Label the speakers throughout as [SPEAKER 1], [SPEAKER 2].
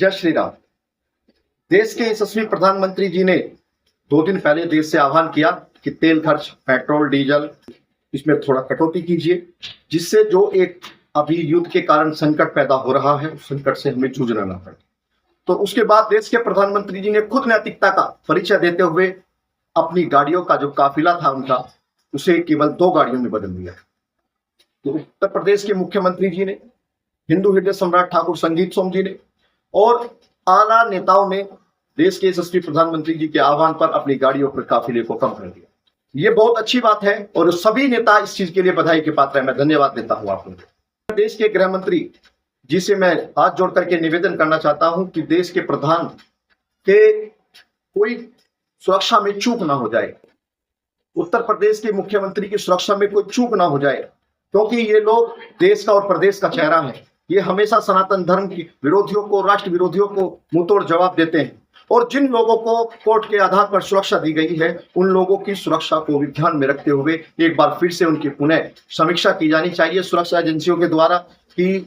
[SPEAKER 1] जय श्री राम। देश के यशस्वी प्रधानमंत्री जी ने 2 दिन पहले देश से आह्वान किया कि तेल खर्च, पेट्रोल, डीजल इसमें थोड़ा कटौती कीजिए, जिससे जो एक अभी युद्ध के कारण संकट पैदा हो रहा है उस संकट से हमें जूझना ना पड़े। तो उसके बाद देश के प्रधानमंत्री जी ने खुद नैतिकता का परिचय देते हुए अपनी गाड़ियों का जो काफिला था उनका उसे केवल 2 गाड़ियों में बदल दिया। तो उत्तर प्रदेश के मुख्यमंत्री जी ने, हिंदू हृदय सम्राट ठाकुर संगीत सोम जी ने और आला नेताओं ने देश के यशस्वी प्रधानमंत्री जी के आह्वान पर अपनी गाड़ियों पर काफिले को कम कर दिया। ये बहुत अच्छी बात है और सभी नेता इस चीज के लिए बधाई के पात्र हैं। मैं धन्यवाद देता हूं आप लोगों। देश के गृह मंत्री जी से मैं हाथ जोड़ करके निवेदन करना चाहता हूं कि देश के प्रधान के कोई सुरक्षा में चूक ना हो जाए, उत्तर प्रदेश के मुख्यमंत्री की सुरक्षा में कोई चूक ना हो जाए, क्योंकि ये लोग देश का और प्रदेश का चेहरा है। ये हमेशा सनातन धर्म की विरोधियों को, राष्ट्र विरोधियों को मुंहतोड़ जवाब देते हैं और जिन लोगों को कोर्ट के आधार पर सुरक्षा दी गई है उन लोगों की सुरक्षा को भी ध्यान में रखते हुए एक बार फिर से उनकी पुनः समीक्षा की जानी चाहिए सुरक्षा एजेंसियों के द्वारा कि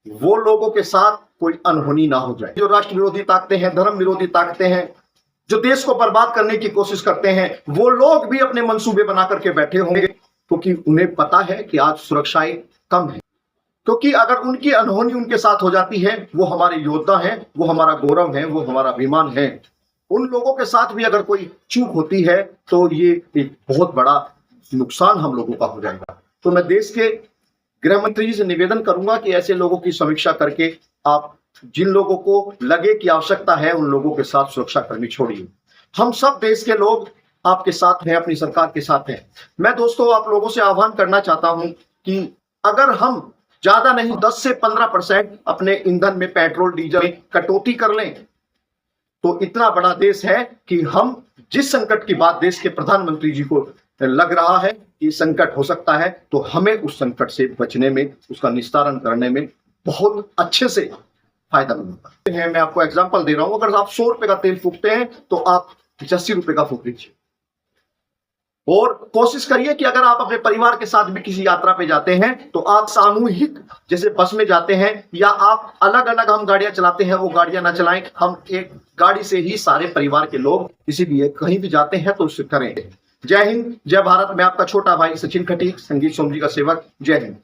[SPEAKER 1] वो लोगों के साथ कोई अनहोनी ना हो जाए। जो राष्ट्र विरोधी ताकतें हैं, धर्म विरोधी ताकतें हैं, जो देश को बर्बाद करने की कोशिश करते हैं, वो लोग भी अपने मंसूबे बना करके बैठे होंगे, क्योंकि उन्हें पता है कि आज सुरक्षाएं कम है। क्योंकि अगर उनकी अनहोनी उनके साथ हो जाती है, वो हमारे योद्धा हैं, वो हमारा गौरव है, वो हमारा अभिमान है। उन लोगों के साथ भी अगर कोई चूक होती है तो ये एक बहुत बड़ा नुकसान हम लोगों का हो जाएगा। तो मैं देश के गृह मंत्री जी से निवेदन करूंगा कि ऐसे लोगों की समीक्षा करके आप जिन लोगों को लगे कि आवश्यकता है उन लोगों के साथ सुरक्षा करनी छोड़िए। हम सब देश के लोग आपके साथ हैं, अपनी सरकार के साथ हैं। मैं दोस्तों आप लोगों से आह्वान करना चाहता हूं कि अगर हम ज्यादा नहीं 10 से 15% अपने ईंधन में, पेट्रोल डीजल में कटौती कर लें तो इतना बड़ा देश है कि हम जिस संकट की बात देश के प्रधानमंत्री जी को लग रहा है कि संकट हो सकता है, तो हमें उस संकट से बचने में, उसका निस्तारण करने में बहुत अच्छे से फायदा मिलता है। मैं आपको एग्जांपल दे रहा हूं, अगर आप 100 रुपए का तेल फूकते हैं तो आप 85 रुपए का फूक लीजिए और कोशिश करिए कि अगर आप अपने परिवार के साथ भी किसी यात्रा पे जाते हैं तो आप सामूहिक, जैसे बस में जाते हैं या आप अलग अलग हम गाड़ियां चलाते हैं, वो गाड़ियां ना चलाएं। हम एक गाड़ी से ही सारे परिवार के लोग किसी भी कहीं भी जाते हैं तो उससे करें। जय हिंद, जय भारत। मैं आपका छोटा भाई सचिन खटीक, संगीत सोम जी का सेवक। जय हिंद।